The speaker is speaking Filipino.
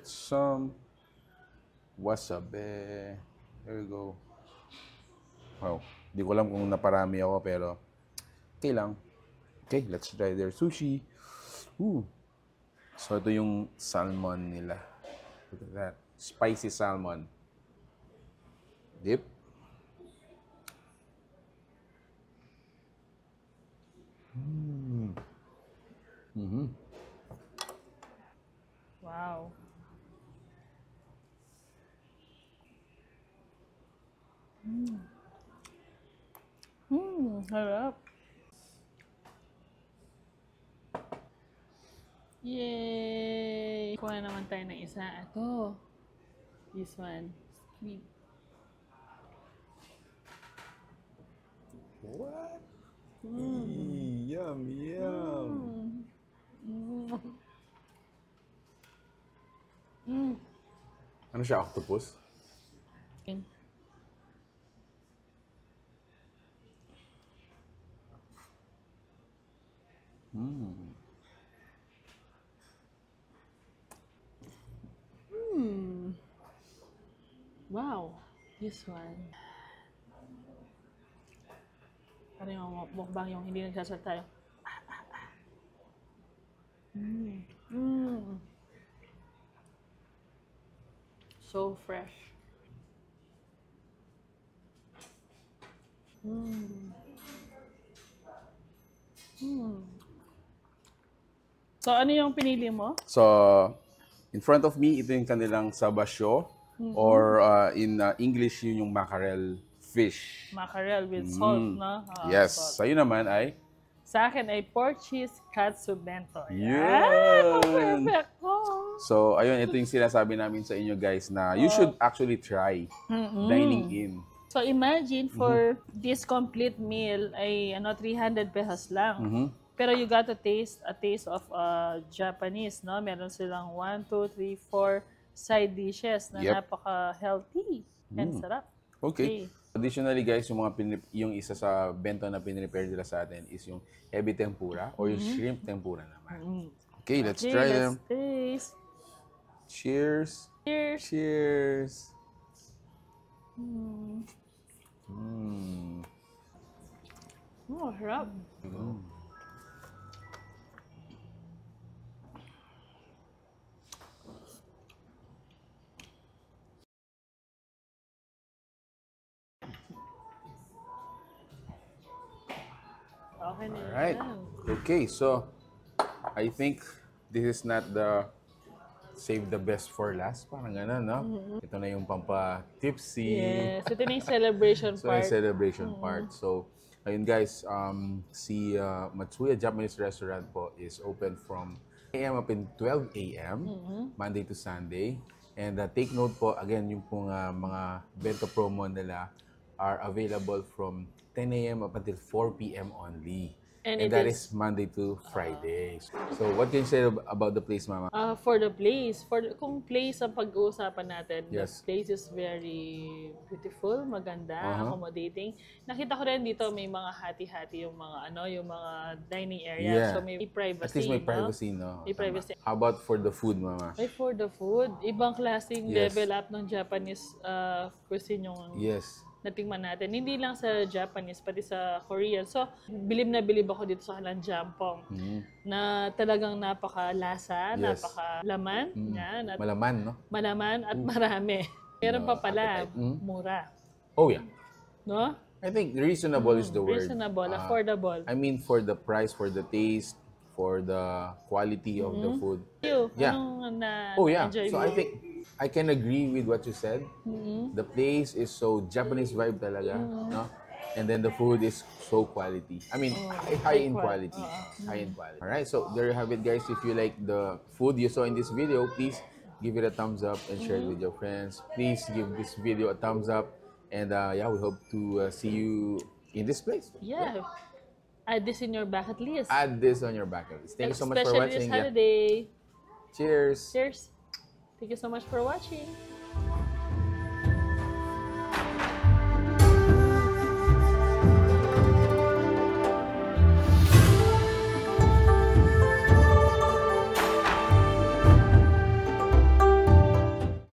get some wasabi. There we go. Wow. Hindi ko alam kung naparami ako, pero okay lang. Okay, let's try their sushi. Ooh. So, ito yung salmon nila. Look at that. Spicy salmon. Dip. Wow. Harap. Yay! Kuha naman tayo ng isa. Ito. This one. Squid. What? Yum, yum. Ano siya, octopus? Wow. This one. Parang yung mukbang yung hindi nagsasalta yung so fresh. So, ano yung pinili mo? So, in front of me, ito yung kanilang sabasyo. Or in English, yun yung mackerel fish. Mackerel with salt, no? Yes. Salt. Sa'yo naman ay? Sa akin ay pork cheese katsu bento. Yan! Perfect! So, ayun, ito yung sinasabi namin sa inyo guys na you should actually try dining in. So, imagine for this complete meal ay 300 pesos lang. Pero you got to taste a taste of Japanese, no? Meron silang 1, 2, 3, 4 side dishes na napaka-healthy and sarap. Okay. Additionally guys, yung isa sa bento na pinrepare nila sa atin is yung ebi tempura or yung shrimp tempura naman. Okay, let's try them. Taste. Cheers. Cheers. Cheers. Harap. Okay na Alright. yan. Okay, so I think this is not the save the best for last. Parang gano'n, no? Ito na yung pampa-tipsy. Yes, ito na yung celebration So, part. yung celebration part. So, ayun guys, si Matsuya Japanese Restaurant po is open from 8 a.m. up in 12 a.m. Monday to Sunday. And take note po, again, yung pong mga bento promo nila are available from 10 a.m. up until 4 p.m. only. And that is Monday to Friday. So, what can you say about the place, Mama? For the place, kung place ang pag-uusapan natin, Yes. the place is very beautiful, maganda, accommodating. Nakita ko rin dito may mga hati-hati yung mga yung mga dining area. Yeah. So may privacy. At least may privacy, no? May privacy. How about for the food, Mama? Ay, for the food, ibang klaseng Yes. level up ng Japanese cuisine yung Yes. natingman natin. Hindi lang sa Japanese, pati sa Korean. So, bilib na bilib ako dito sa kanilang jampong. Na talagang napakalasa, napakalaman. Yan, at Malaman, no? malaman at marami. Meron pa pala, mura. Oh, yeah. No? I think reasonable is the word. Reasonable, affordable. I mean, for the price, for the taste, for the quality of the food. Yeah. Anong Oh, yeah. enjoy So, mo? I think I can agree with what you said. The place is so Japanese vibe talaga, no? And then the food is so quality. I mean, high in quality. High in quality. All right, so there you have it, guys. If you like the food you saw in this video, please give it a thumbs up and share it with your friends. Please give this video a thumbs up. And yeah, we hope to see you in this place. Yeah. Add this in your bucket list. Add this on your bucket list. Thank you so much for Especially watching. this holiday. Cheers. Cheers. Thank you so much for watching.